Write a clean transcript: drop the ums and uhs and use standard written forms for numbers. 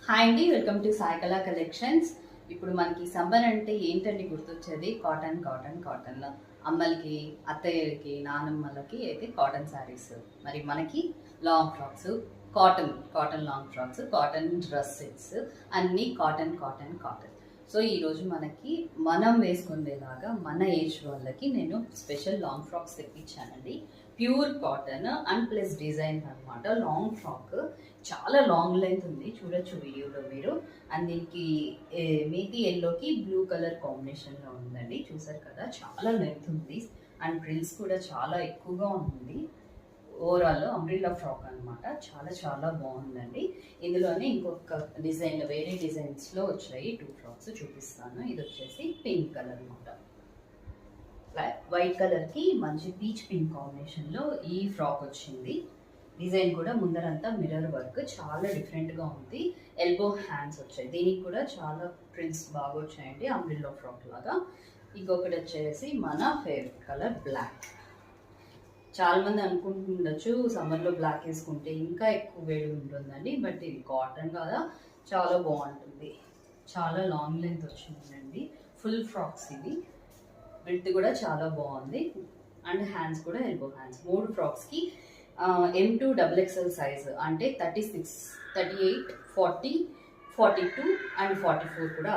Hi అండి, welcome to Saikala collections. ఇప్పుడు మనకి సమ్మర్ అంటే ఏంటండి గుర్తొచ్చేది? Cotton cotton cotton. అమ్మలకి, అత్తయ్యలకి, నానమ్మలకి అయితే కాటన్ శారీస్. మరి మనకి long frocks, cotton cotton long frocks, cotton dress sets, అన్నీ కాటన్ కాటన్ కాటన్. సో ఈరోజు మనకి మనం వేసుకునేలాగా మన ఏజ్ వాళ్ళకి నేను స్పెషల్ లాంగ్ ఫ్రాక్స్ తెప్పించానండి. Pure cotton and plus design అనమాట. లాంగ్ ఫ్రాక్ చాలా లాంగ్ లెంత్ ఉంది, చూడొచ్చు వీడియోలో మీరు. అండ్ దీనికి మేతి ఎల్లోకి బ్లూ కలర్ కాంబినేషన్లో ఉందండి, చూసారు కదా. చాలా లెంత్ ఉంది అండ్ ప్రిల్స్ కూడా చాలా ఎక్కువగా ఉంది. ఓవరాల్ అంబ్రిల్లా ఫ్రాక్ అనమాట. చాలా చాలా బాగుందండి. ఇందులోనే ఇంకొక డిజైన్, వేరే డిజైన్స్లో వచ్చాయి 2 ఫ్రాక్స్ చూపిస్తాను. ఇది వచ్చేసి పింక్ కలర్ అనమాట. వైట్ కలర్కి మంచి పీచ్ పింక్ కాంబినేషన్లో ఈ ఫ్రాక్ వచ్చింది. డిజైన్ కూడా ముందరంతా మిర్రర్ వర్క్, చాలా డిఫరెంట్గా ఉంది. ఎల్బో హ్యాండ్స్ వచ్చాయి, దీనికి కూడా చాలా ప్రింట్స్ బాగా వచ్చాయండి, అంబ్రిల్లా ఫ్రాక్ లాగా. ఇంకొకటి వచ్చేసి మన ఫేవరెట్ కలర్ బ్లాక్. చాలా మంది అనుకుంటుండొచ్చు సమ్మర్లో బ్లాక్ వేసుకుంటే ఇంకా ఎక్కువ వేడి ఉంటుందండి, బట్ ఇది కాటన్ కదా, చాలా బాగుంటుంది. చాలా లాంగ్ లెంత్ వచ్చిందండి, ఫుల్ ఫ్రాక్స్ ఇవి. విడ్త్ కూడా చాలా బాగుంది అండ్ హ్యాండ్స్ కూడా elbow hands. 3 ఫ్రాక్స్కి M2 XXL size అంటే 36, 38, 40, 42 అండ్ 44 కూడా